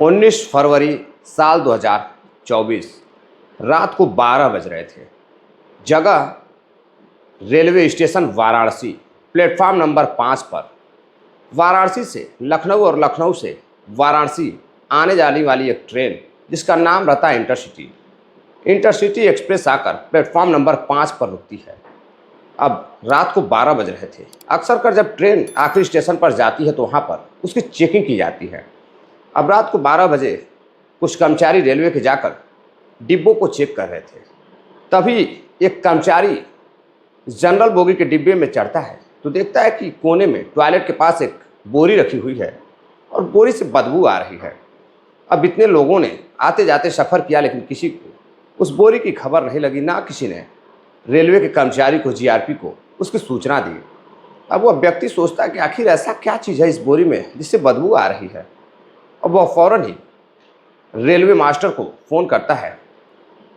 19 फरवरी साल 2024 रात को 12 बज रहे थे। जगह railway station Varanasi, platform number 5 पर। वाराणसी से लखनऊ और लखनऊ से वाराणसी आने जाने वाली एक ट्रेन जिसका नाम रहता है इंटरसिटी। इंटरसिटी एक्सप्रेस आकर प्लेटफार्म नंबर 5 पर रुकती है। अब रात को 12 बज रहे थे। अक्सर कर जब ट्रेन आखिरी स्टेशन पर जाती है तो वहाँ पर उसकी चेकिंग की जाती है। अब रात को 12 बजे कुछ कर्मचारी रेलवे के जाकर डिब्बों को चेक कर रहे थे। तभी एक कर्मचारी जनरल बोगी के डिब्बे में चढ़ता है तो देखता है कि कोने में टॉयलेट के पास एक बोरी रखी हुई है और बोरी से बदबू आ रही है। अब इतने लोगों ने आते जाते सफ़र किया लेकिन किसी को उस बोरी की खबर नहीं लगी, ना किसी ने रेलवे के कर्मचारी को, जीआरपी को उसकी सूचना दी। अब वह व्यक्ति सोचता है कि आखिर ऐसा क्या चीज़ है इस बोरी में जिससे बदबू आ रही है। अब वह फ़ौरन ही रेलवे मास्टर को फ़ोन करता है।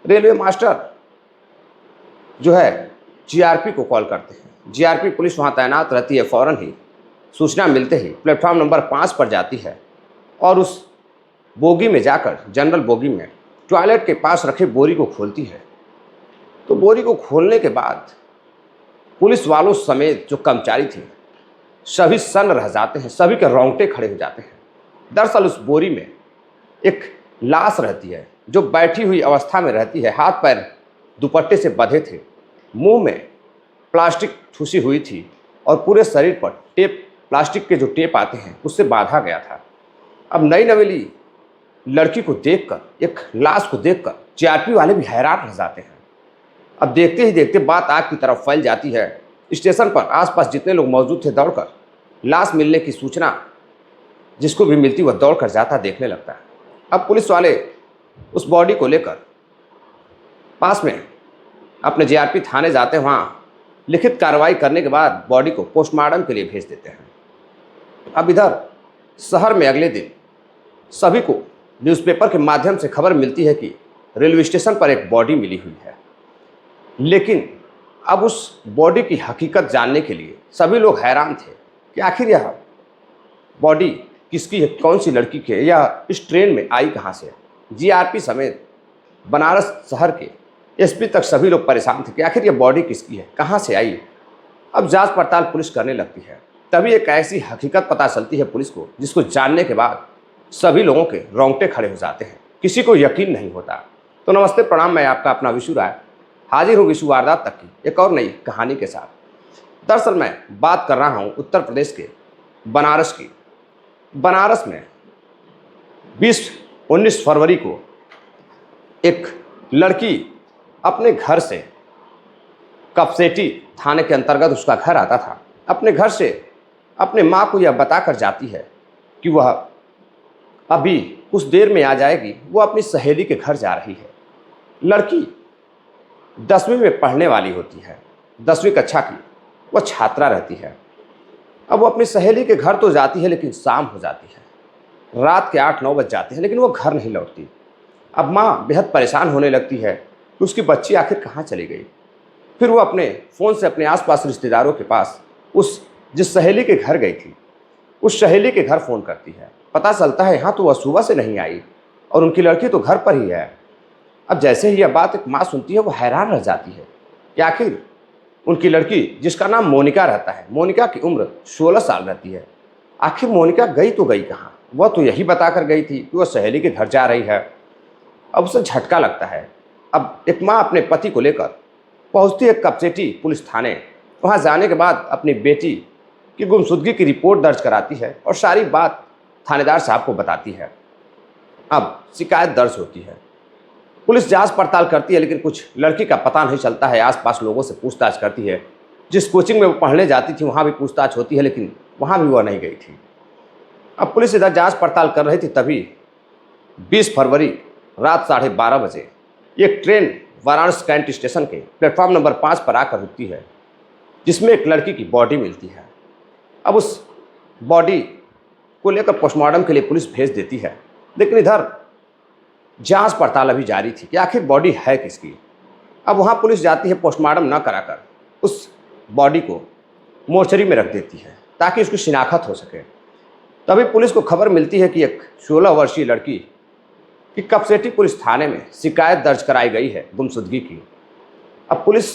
रेलवे मास्टर जो है जीआरपी को कॉल करते हैं। जीआरपी पुलिस वहाँ तैनात रहती है। फ़ौरन ही सूचना मिलते ही प्लेटफार्म नंबर 5 पर जाती है और उस बोगी में जाकर, जनरल बोगी में, टॉयलेट के पास रखे बोरी को खोलती है। तो बोरी को खोलने के बाद पुलिस वालों समेत जो कर्मचारी थे सभी सन्न रह जाते हैं, सभी के रोंगटे खड़े हो जाते हैं। दरअसल उस बोरी में एक लाश रहती है जो बैठी हुई अवस्था में रहती है। हाथ पैर दुपट्टे से बंधे थे, मुंह में प्लास्टिक ठूसी हुई थी और पूरे शरीर पर टेप, प्लास्टिक के जो टेप आते हैं उससे बांधा गया था। अब नई नवेली लड़की को देखकर, एक लाश को देखकर जीआरपी वाले भी हैरान रह जाते हैं। अब देखते ही देखते बात आग की तरफ फैल जाती है। स्टेशन पर आसपास जितने लोग मौजूद थे दौड़कर लाश मिलने की सूचना जिसको भी मिलती वह दौड़कर जाता, देखने लगता है। अब पुलिस वाले उस बॉडी को लेकर पास में अपने जीआरपी थाने जाते हैं। वहाँ लिखित कार्रवाई करने के बाद बॉडी को पोस्टमार्टम के लिए भेज देते हैं। अब इधर शहर में अगले दिन सभी को न्यूज़पेपर के माध्यम से खबर मिलती है कि रेलवे स्टेशन पर एक बॉडी मिली हुई है। लेकिन अब उस बॉडी की हकीकत जानने के लिए सभी लोग हैरान थे कि आखिर यह बॉडी किसकी है, कौन सी लड़की की है, या इस ट्रेन में आई कहाँ से। जीआरपी समेत बनारस शहर के एसपी तक सभी लोग परेशान थे कि आखिर यह बॉडी किसकी है, कहाँ से आई। अब जांच पड़ताल पुलिस करने लगती है। तभी एक ऐसी हकीकत पता चलती है पुलिस को जिसको जानने के बाद सभी लोगों के रोंगटे खड़े हो जाते हैं, किसी को यकीन नहीं होता। तो नमस्ते, प्रणाम, मैं आपका अपना विशु राय हाजिर हूँ विशु वारदात तक की एक और नई कहानी के साथ। दरअसल मैं बात कर रहा हूँ उत्तर प्रदेश के बनारस की। बनारस में 19 फरवरी को एक लड़की अपने घर से, कपसेटी थाने के अंतर्गत उसका घर आता था, अपने घर से अपने माँ को यह बताकर जाती है कि वह अभी कुछ देर में आ जाएगी, वो अपनी सहेली के घर जा रही है। लड़की 10वीं में पढ़ने वाली होती है, 10वीं कक्षा की वह छात्रा रहती है। अब वो अपनी सहेली के घर तो जाती है लेकिन शाम हो जाती है, रात के 8-9 बज जाते हैं, लेकिन वो घर नहीं लौटती। अब माँ बेहद परेशान होने लगती है कि उसकी बच्ची आखिर कहाँ चली गई। फिर वो अपने फ़ोन से अपने आसपास रिश्तेदारों के पास, उस जिस सहेली के घर गई थी उस सहेली के घर फ़ोन करती है। पता चलता है यहाँ तो वह सुबह से नहीं आई और उनकी लड़की तो घर पर ही है। अब जैसे ही यह बात एक माँ सुनती है वो हैरान रह जाती है कि आखिर उनकी लड़की, जिसका नाम मोनिका रहता है, मोनिका की उम्र 16 साल रहती है, आखिर मोनिका गई तो गई कहाँ। वह तो यही बताकर गई थी कि वह सहेली के घर जा रही है। अब उसे झटका लगता है। अब एक माँ अपने पति को लेकर पहुँचती है कपसेटी पुलिस थाने। वहाँ जाने के बाद अपनी बेटी की गुमशुदगी की रिपोर्ट दर्ज कराती है और सारी बात थानेदार साहब को बताती है। अब शिकायत दर्ज होती है, पुलिस जांच पड़ताल करती है, लेकिन कुछ लड़की का पता नहीं चलता है। आसपास लोगों से पूछताछ करती है। जिस कोचिंग में वो पढ़ने जाती थी वहाँ भी पूछताछ होती है, लेकिन वहाँ भी वह नहीं गई थी। अब पुलिस इधर जांच पड़ताल कर रही थी, तभी 20 फरवरी रात 12:30 बजे एक ट्रेन वाराणसी कैंट स्टेशन के प्लेटफॉर्म नंबर 5 पर आकर रुकती है, जिसमें एक लड़की की बॉडी मिलती है। अब उस बॉडी को लेकर पोस्टमार्टम के लिए पुलिस भेज देती है, लेकिन इधर जांच पड़ताल अभी जारी थी कि आखिर बॉडी है किसकी। अब वहाँ पुलिस जाती है, पोस्टमार्टम न कराकर उस बॉडी को मोर्चरी में रख देती है ताकि उसकी शिनाख्त हो सके। तभी पुलिस को खबर मिलती है कि एक 16 वर्षीय लड़की की कपसेटी पुलिस थाने में शिकायत दर्ज कराई गई है गुमशुदगी की। अब पुलिस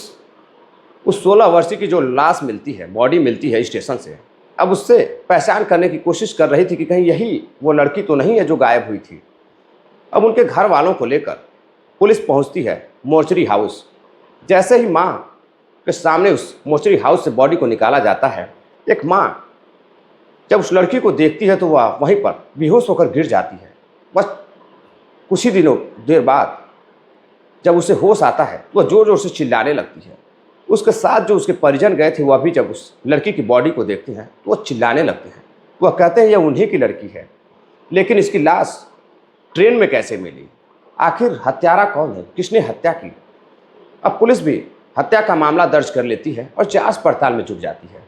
उस 16 वर्षीय की जो लाश मिलती है, बॉडी मिलती है स्टेशन से, अब उससे पहचान करने की कोशिश कर रही थी कि कहीं यही वो लड़की तो नहीं है जो गायब हुई थी। अब उनके घर वालों को लेकर पुलिस पहुंचती है मोर्चरी हाउस। जैसे ही माँ के सामने उस मोर्चरी हाउस से बॉडी को निकाला जाता है, एक माँ जब उस लड़की को देखती है तो वह वहीं पर बेहोश होकर गिर जाती है। बस कुछ ही देर बाद जब उसे होश आता है तो वह ज़ोर ज़ोर से चिल्लाने लगती है। उसके साथ जो उसके परिजन गए थे वह भी जब उस लड़की की बॉडी को देखते हैं तो वह चिल्लाने लगते हैं। वह कहते हैं यह उन्हीं की लड़की है, लेकिन इसकी लाश ट्रेन में कैसे मिली? आखिर हत्यारा कौन है? किसने हत्या की? अब पुलिस भी हत्या का मामला दर्ज कर लेती है और जांच पड़ताल में जुट जाती है।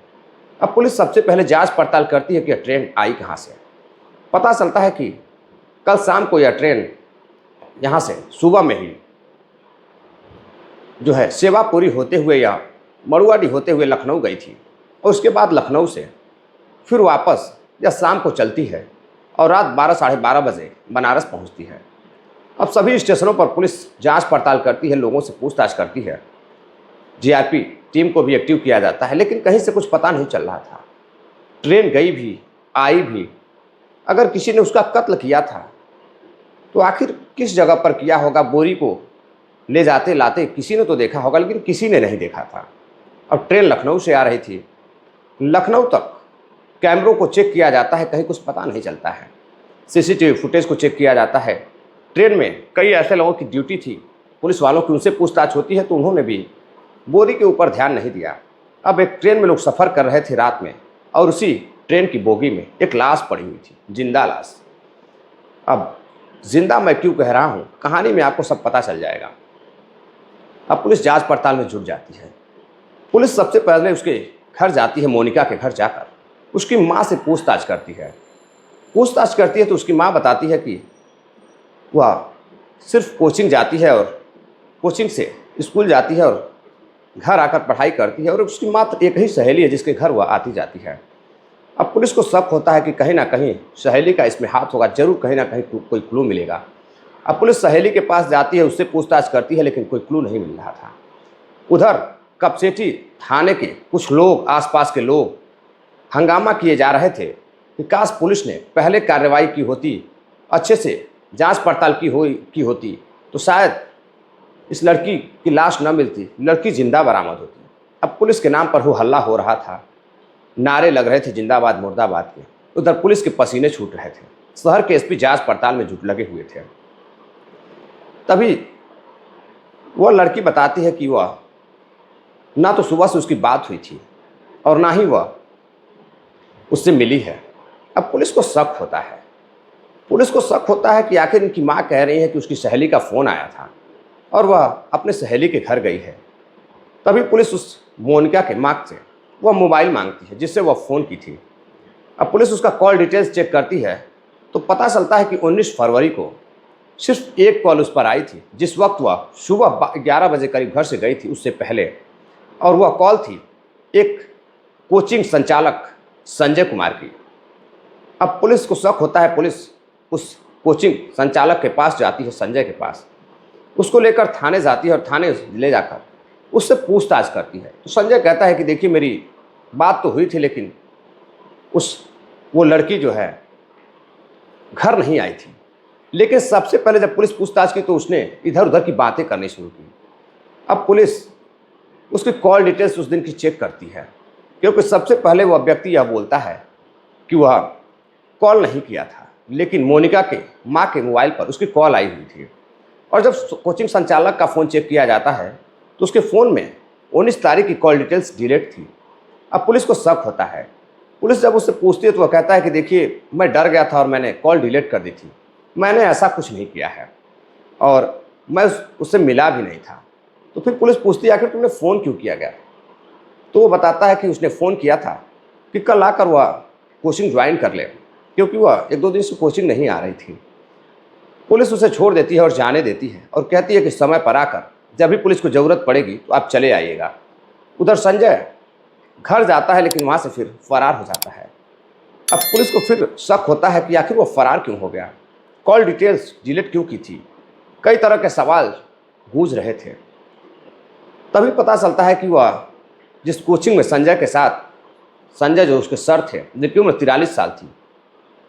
अब पुलिस सबसे पहले जांच पड़ताल करती है कि यह ट्रेन आई कहाँ से। पता चलता है कि कल शाम को यह ट्रेन यहाँ से सुबह में ही जो है सेवापुरी होते हुए या मड़ुआडी होते हुए लखनऊ गई थी और उसके बाद लखनऊ से फिर वापस या शाम को चलती है और रात 12 साढ़े 12 बजे बनारस पहुंचती है। अब सभी स्टेशनों पर पुलिस जांच पड़ताल करती है, लोगों से पूछताछ करती है, जीआरपी टीम को भी एक्टिव किया जाता है, लेकिन कहीं से कुछ पता नहीं चल रहा था। ट्रेन गई भी, आई भी। अगर किसी ने उसका कत्ल किया था तो आखिर किस जगह पर किया होगा? बोरी को ले जाते लाते किसी ने तो देखा होगा, लेकिन किसी ने नहीं देखा था। अब ट्रेन लखनऊ से आ रही थी, लखनऊ तक कैमरों को चेक किया जाता है, कहीं कुछ पता नहीं चलता है। सीसीटीवी फुटेज को चेक किया जाता है। ट्रेन में कई ऐसे लोगों की ड्यूटी थी, पुलिस वालों की उनसे पूछताछ होती है तो उन्होंने भी बोरी के ऊपर ध्यान नहीं दिया। अब एक ट्रेन में लोग सफ़र कर रहे थे रात में और उसी ट्रेन की बोगी में एक लाश पड़ी हुई थी, जिंदा लाश। अब जिंदा मैं क्यों कह रहा हूँ, कहानी में आपको सब पता चल जाएगा। अब पुलिस जांच पड़ताल में जुट जाती है। पुलिस सबसे पहले उसके घर जाती है, मोनिका के घर जाकर उसकी माँ से पूछताछ करती है। तो उसकी माँ बताती है कि वह सिर्फ कोचिंग जाती है और कोचिंग से स्कूल जाती है और घर आकर पढ़ाई करती है और उसकी मात्र एक ही सहेली है जिसके घर वह आती जाती है। अब पुलिस को शक होता है कि कहीं ना कहीं सहेली का इसमें हाथ होगा, जरूर कहीं ना कहीं कोई क्लू मिलेगा। अब पुलिस सहेली के पास जाती है, उससे पूछताछ करती है, लेकिन कोई क्लू नहीं मिल रहा था। उधर कपसेटी थाने के कुछ लोग, आसपास के लोग हंगामा किए जा रहे थे कि काश पुलिस ने पहले कार्रवाई की होती, अच्छे से जांच पड़ताल की होती तो शायद इस लड़की की लाश न मिलती, लड़की जिंदा बरामद होती। अब पुलिस के नाम पर हो हल्ला हो रहा था, नारे लग रहे थे जिंदाबाद मुर्दाबाद के। उधर पुलिस के पसीने छूट रहे थे। शहर के एसपी जांच पड़ताल में जुट लगे हुए थे। तभी वह लड़की बताती है कि वह ना तो सुबह से उसकी बात हुई थी और ना ही वह उससे मिली है। अब पुलिस को शक होता है कि आखिर इनकी माँ कह रही है कि उसकी सहेली का फ़ोन आया था और वह अपने सहेली के घर गई है। तभी पुलिस उस मोनिका के माँ से वह मोबाइल मांगती है जिससे वह फ़ोन की थी। अब पुलिस उसका कॉल डिटेल्स चेक करती है तो पता चलता है कि 19 फरवरी को सिर्फ एक कॉल उस पर आई थी, जिस वक्त वह सुबह 11 बजे करीब घर से गई थी उससे पहले, और वह कॉल थी एक कोचिंग संचालक संजय कुमार की। अब पुलिस को शक होता है, पुलिस उस कोचिंग संचालक के पास जाती है, संजय के पास, उसको लेकर थाने जाती है और थाने ले जाकर उससे पूछताछ करती है। तो संजय कहता है कि देखिए मेरी बात तो हुई थी, लेकिन वो लड़की जो है घर नहीं आई थी। लेकिन सबसे पहले जब पुलिस पूछताछ की तो उसने इधर उधर की बातें करनी शुरू की। अब पुलिस उसकी कॉल डिटेल्स उस दिन की चेक करती है, क्योंकि सबसे पहले वह व्यक्ति यह बोलता है कि वह कॉल नहीं किया था, लेकिन मोनिका के माँ के मोबाइल पर उसकी कॉल आई हुई थी। और जब कोचिंग संचालक का फ़ोन चेक किया जाता है तो उसके फ़ोन में 19 तारीख की कॉल डिटेल्स डिलीट थी। अब पुलिस को शक होता है। पुलिस जब उससे पूछती है तो वह कहता है कि देखिए मैं डर गया था और मैंने कॉल डिलीट कर दी थी, मैंने ऐसा कुछ नहीं किया है और मैं उससे मिला भी नहीं था। तो फिर पुलिस पूछती है आखिर तुमने फ़ोन क्यों किया गया? तो वो बताता है कि उसने फ़ोन किया था कि कल आकर वह कोचिंग ज्वाइन कर ले, क्योंकि वह 1-2 दिन से कोचिंग नहीं आ रही थी। पुलिस उसे छोड़ देती है और जाने देती है और कहती है कि समय पर आकर जब भी पुलिस को ज़रूरत पड़ेगी तो आप चले आइएगा। उधर संजय घर जाता है, लेकिन वहाँ से फिर फरार हो जाता है। अब पुलिस को फिर शक होता है कि आखिर वो फरार क्यों हो गया, कॉल डिटेल्स डिलीट क्यों की थी। कई तरह के सवाल गूंज रहे थे। तभी पता चलता है कि वह जिस कोचिंग में संजय के साथ, संजय जो उसके सर थे जिनकी उम्र 43 साल थी,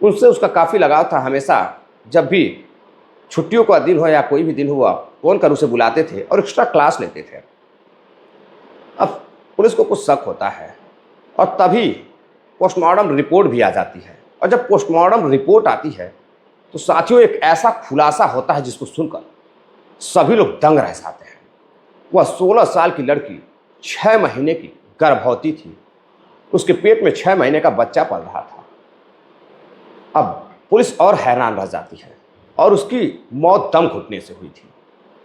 उनसे उसका काफ़ी लगाव था। हमेशा जब भी छुट्टियों का दिन हो या कोई भी दिन हुआ, फ़ोन कर उसे बुलाते थे और एक्स्ट्रा क्लास लेते थे। अब पुलिस को कुछ शक होता है और तभी पोस्टमार्टम रिपोर्ट भी आ जाती है। और जब पोस्टमार्टम रिपोर्ट आती है तो साथियों एक ऐसा खुलासा होता है जिसको सुनकर सभी लोग दंग रह जाते हैं। वह 16 साल की लड़की 6 महीने की गर्भवती थी। उसके पेट में 6 महीने का बच्चा पल रहा था। अब पुलिस और हैरान रह जाती है और उसकी मौत दम घुटने से हुई थी,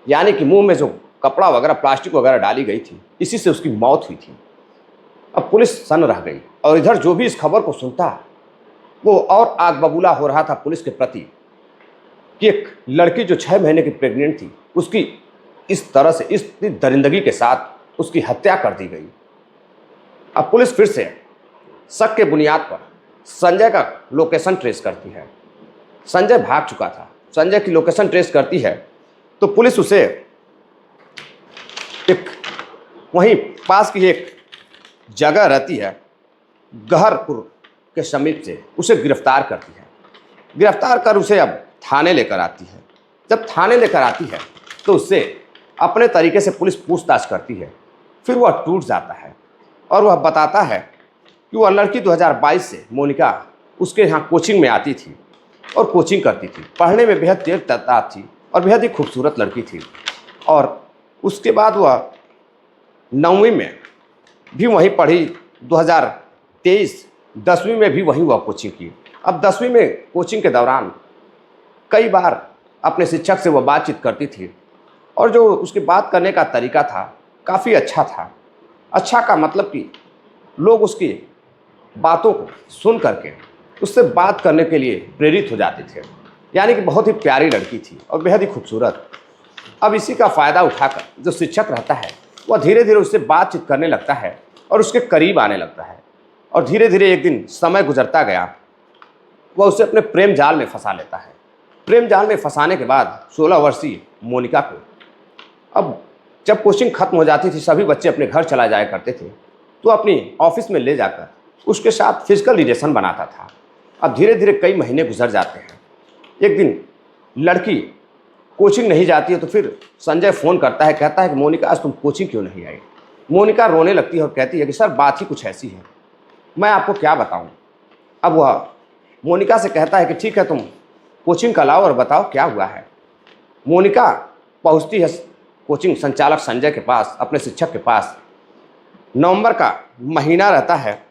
यानी कि मुंह में जो कपड़ा वगैरह प्लास्टिक वगैरह डाली गई थी, इसी से उसकी मौत हुई थी। अब पुलिस सन्न रह गई और इधर जो भी इस खबर को सुनता वो और आग बबूला हो रहा था पुलिस के प्रति कि एक लड़की जो 6 महीने की प्रेग्नेंट थी, उसकी इस तरह से, इस दरिंदगी के साथ उसकी हत्या कर दी गई। अब पुलिस फिर से शक के बुनियाद पर संजय का लोकेशन ट्रेस करती है। संजय भाग चुका था। संजय की लोकेशन ट्रेस करती है तो पुलिस उसे एक वहीं पास की एक जगह रहती है, गहरपुर के समीप से उसे गिरफ्तार करती है। गिरफ्तार कर उसे अब थाने लेकर आती है। जब थाने लेकर आती है तो उससे अपने तरीके से पुलिस पूछताछ करती है। फिर वह टूट जाता है और वह बताता है कि वह लड़की 2022 से, मोनिका, उसके यहाँ कोचिंग में आती थी और कोचिंग करती थी। पढ़ने में बेहद तेज तर्रार थी और बेहद ही खूबसूरत लड़की थी। और उसके बाद वह 9वीं में भी वहीं पढ़ी। 2023 10वीं में भी वहीं वह कोचिंग की। अब 10वीं में कोचिंग के दौरान कई बार अपने शिक्षक से वह बातचीत करती थी और जो उसकी बात करने का तरीका था काफ़ी अच्छा था। अच्छा का मतलब कि लोग उसकी बातों को सुन करके उससे बात करने के लिए प्रेरित हो जाते थे, यानी कि बहुत ही प्यारी लड़की थी और बेहद ही खूबसूरत। अब इसी का फ़ायदा उठाकर जो शिक्षक रहता है वह धीरे धीरे उससे बातचीत करने लगता है और उसके करीब आने लगता है। और धीरे धीरे एक दिन समय गुजरता गया, वह उसे अपने प्रेम जाल में फंसा लेता है। प्रेम जाल में फंसाने के बाद 16 वर्षीय मोनिका को, अब जब कोचिंग खत्म हो जाती थी, सभी बच्चे अपने घर चला जाया करते थे, तो अपनी ऑफिस में ले जाकर उसके साथ फिजिकल रिलेशन बनाता था। अब धीरे धीरे कई महीने गुजर जाते हैं। एक दिन लड़की कोचिंग नहीं जाती है तो फिर संजय फ़ोन करता है, कहता है कि मोनिका आज तुम कोचिंग क्यों नहीं आई। मोनिका रोने लगती है और कहती है कि सर बात ही कुछ ऐसी है, मैं आपको क्या बताऊं। अब वह मोनिका से कहता है कि ठीक है, तुम कोचिंग का लाओ और बताओ क्या हुआ है। मोनिका पहुंचती है कोचिंग संचालक संजय के पास, अपने शिक्षक के पास। नवंबर का महीना रहता है,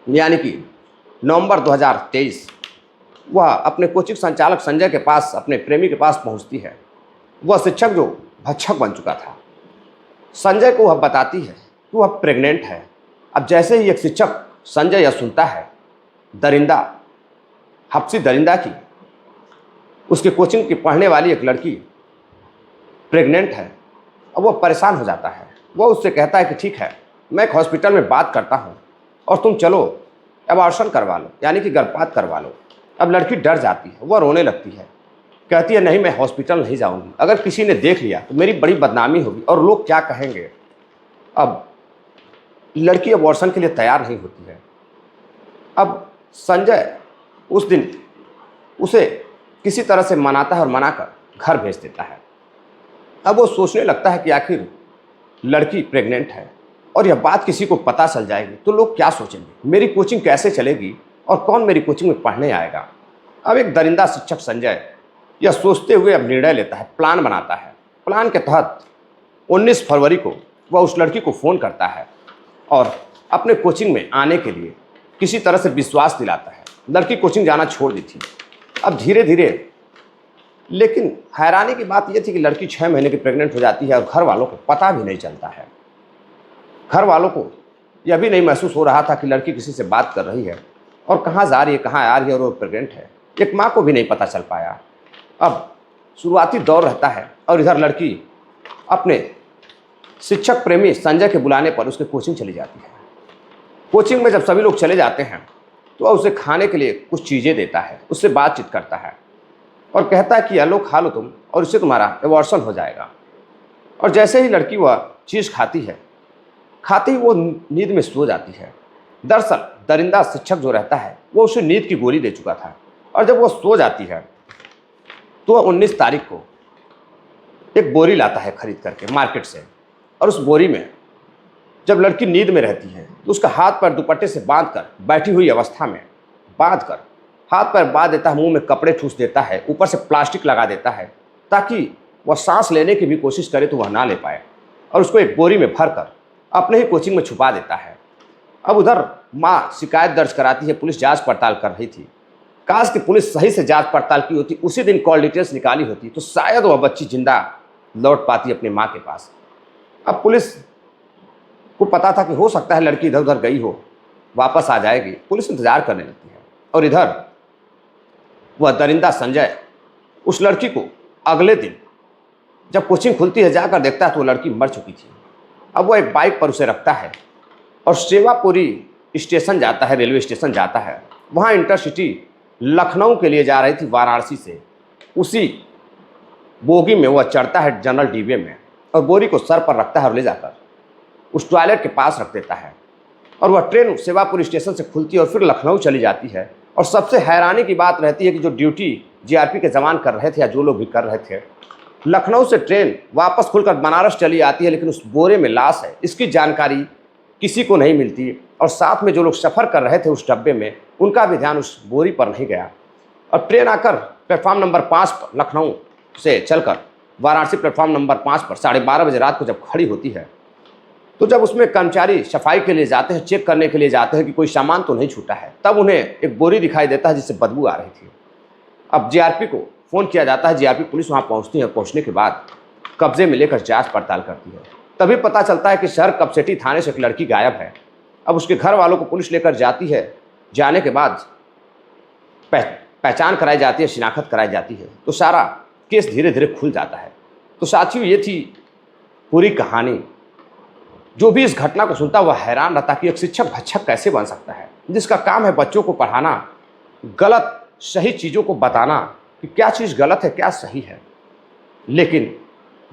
यानी कि नवंबर 2023। वह अपने कोचिंग संचालक संजय के पास, अपने प्रेमी के पास पहुंचती है। वह शिक्षक जो भक्षक बन चुका था, संजय को वह बताती है कि वह प्रेग्नेंट है। अब जैसे ही एक शिक्षक संजय यह सुनता है, दरिंदा, हफ्सी दरिंदा की, उसके कोचिंग की पढ़ने वाली एक लड़की प्रेग्नेंट है, अब वह परेशान हो जाता है। वह उससे कहता है कि ठीक है, मैं एक हॉस्पिटल में बात करता हूँ और तुम चलो एबॉर्शन करवा लो, यानी कि गर्भपात करवा लो। अब लड़की डर जाती है, वह रोने लगती है, कहती है नहीं, मैं हॉस्पिटल नहीं जाऊँगी, अगर किसी ने देख लिया तो मेरी बड़ी बदनामी होगी और लोग क्या कहेंगे। अब लड़की एबॉर्शन के लिए तैयार नहीं होती है। अब संजय उस दिन उसे किसी तरह से मनाता है और मनाकर घर भेज देता है। अब वो सोचने लगता है कि आखिर लड़की प्रेग्नेंट है और यह बात किसी को पता चल जाएगी तो लोग क्या सोचेंगे, मेरी कोचिंग कैसे चलेगी और कौन मेरी कोचिंग में पढ़ने आएगा। अब एक दरिंदा शिक्षक संजय यह सोचते हुए अब निर्णय लेता है, प्लान बनाता है। प्लान के तहत 19 फरवरी को वह उस लड़की को फ़ोन करता है और अपने कोचिंग में आने के लिए किसी तरह से विश्वास दिलाता है। लड़की कोचिंग जाना छोड़ दी थी। अब धीरे धीरे, लेकिन हैरानी की बात यह थी कि लड़की 6 महीने की प्रेग्नेंट हो जाती है और घर वालों को पता भी नहीं चलता है। घर वालों को यह भी नहीं महसूस हो रहा था कि लड़की किसी से बात कर रही है और कहाँ जा रही है, कहाँ आ रही है और वो प्रेग्नेंट है। एक माँ को भी नहीं पता चल पाया। अब शुरुआती दौर रहता है और इधर लड़की अपने शिक्षक प्रेमी संजय के बुलाने पर उसके कोचिंग चली जाती है। कोचिंग में जब सभी लोग चले जाते हैं तो वह उसे खाने के लिए कुछ चीज़ें देता है, उससे बातचीत करता है और कहता है कि यह लो खा लो तुम और इससे तुम्हारा एबॉर्शन हो जाएगा। और जैसे ही लड़की वह चीज़ खाती है, खाते ही वो नींद में सो जाती है। दरअसल दरिंदा शिक्षक जो रहता है वो उसे नींद की गोली दे चुका था और जब वो सो जाती है तो वह 19 तारीख को एक बोरी लाता है खरीद करके मार्केट से। और उस बोरी में जब लड़की नींद में रहती है तो उसका हाथ पैर दुपट्टे से बांधकर बैठी हुई अवस्था में बांधकर हाथ पैर बांध देता है, मुंह में कपड़े ठूस देता है, ऊपर से प्लास्टिक लगा देता है ताकि वह सांस लेने की भी कोशिश करे तो वह ना ले पाए, और उसको एक बोरी में भरकर अपने ही कोचिंग में छुपा देता है। अब उधर माँ शिकायत दर्ज कराती है, पुलिस जांच पड़ताल कर रही थी। काश कि पुलिस सही से जांच पड़ताल की होती, उसी दिन कॉल डिटेल्स निकाली होती तो शायद वह बच्ची जिंदा लौट पाती अपनी माँ के पास। अब पुलिस को पता था कि हो सकता है लड़की इधर उधर गई हो, वापस आ जाएगी। पुलिस इंतजार करने लगती है और इधर वह दरिंदा संजय उस लड़की को अगले दिन जब कोचिंग खुलती है जाकर देखता है तो वो लड़की मर चुकी थी। अब वो एक बाइक पर उसे रखता है और सेवापुरी स्टेशन जाता है, रेलवे स्टेशन जाता है। वहाँ इंटरसिटी लखनऊ के लिए जा रही थी वाराणसी से। उसी बोगी में वह चढ़ता है जनरल डिब्बे में और बोरी को सर पर रखता है और ले जाकर उस टॉयलेट के पास रख देता है। और वह ट्रेन सेवापुरी स्टेशन से खुलती है और फिर लखनऊ चली जाती है। और सबसे हैरानी की बात रहती है कि जो ड्यूटी जीआरपी के जवान कर रहे थे या जो लोग भी कर रहे थे, लखनऊ से ट्रेन वापस खुलकर बनारस चली आती है, लेकिन उस बोरे में लाश है इसकी जानकारी किसी को नहीं मिलती। और साथ में जो लोग सफ़र कर रहे थे उस डब्बे में, उनका भी ध्यान उस बोरी पर नहीं गया। और ट्रेन आकर प्लेटफॉर्म नंबर 5 पर लखनऊ से चलकर वाराणसी प्लेटफॉर्म नंबर 5 पर 12:30 बजे रात को जब खड़ी होती है तो जब उसमें कर्मचारी सफाई के लिए जाते हैं, चेक करने के लिए जाते हैं कि कोई सामान तो नहीं छूटा है, तब उन्हें एक बोरी दिखाई देता है जिससे बदबू आ रही थी। अब जीआरपी को फ़ोन किया जाता है, जीआरपी पुलिस वहाँ पहुँचती है। पहुँचने के बाद कब्जे में लेकर जांच पड़ताल करती है। तभी पता चलता है कि शहर कपसेटी थाने से एक लड़की गायब है। अब उसके घर वालों को पुलिस लेकर जाती है। जाने के बाद पहचान कराई जाती है, शिनाख्त कराई जाती है, तो सारा केस धीरे धीरे खुल जाता है। तो साथियों, ये थी पूरी कहानी। जो भी इस घटना को सुनता वह हैरान रहता कि एक शिक्षक भक्षक कैसे बन सकता है, जिसका काम है बच्चों को पढ़ाना, गलत सही चीज़ों को बताना कि क्या चीज़ गलत है क्या सही है। लेकिन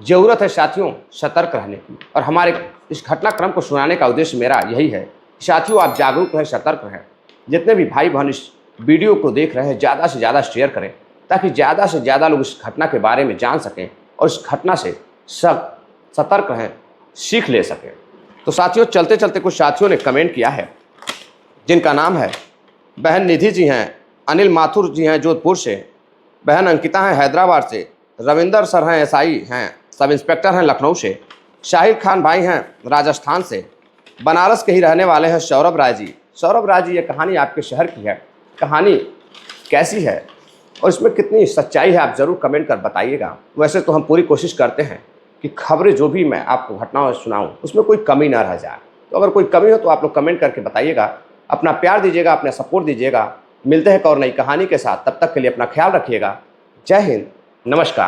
ज़रूरत है साथियों सतर्क रहने की। और हमारे इस घटनाक्रम को सुनाने का उद्देश्य मेरा यही है कि साथियों आप जागरूक रहें, सतर्क रहें। जितने भी भाई बहन इस वीडियो को देख रहे हैं ज़्यादा से ज़्यादा शेयर करें ताकि ज़्यादा से ज़्यादा लोग इस घटना के बारे में जान सकें और इस घटना से सब सतर्क रहें, सीख ले सकें। तो साथियों, चलते चलते कुछ साथियों ने कमेंट किया है, जिनका नाम है बहन निधि जी हैं, अनिल माथुर जी हैं जोधपुर से, बहन अंकिता हैं हैदराबाद से, रविंदर सर हैं एसआई हैं, सब इंस्पेक्टर हैं लखनऊ से, शाहिर खान भाई हैं राजस्थान से, बनारस के ही रहने वाले हैं सौरभ राय जी। सौरभ राय जी, ये कहानी आपके शहर की है, कहानी कैसी है और इसमें कितनी सच्चाई है आप ज़रूर कमेंट कर बताइएगा। वैसे तो हम पूरी कोशिश करते हैं कि खबरें जो भी मैं आपको घटनाओं सुनाऊं उसमें कोई कमी ना रह जाए। तो अगर कोई कमी हो तो आप लोग कमेंट करके बताइएगा। अपना प्यार दीजिएगा, अपना सपोर्ट दीजिएगा। मिलते हैं एक और नई कहानी के साथ, तब तक के लिए अपना ख्याल रखिएगा। जय हिंद, नमस्कार।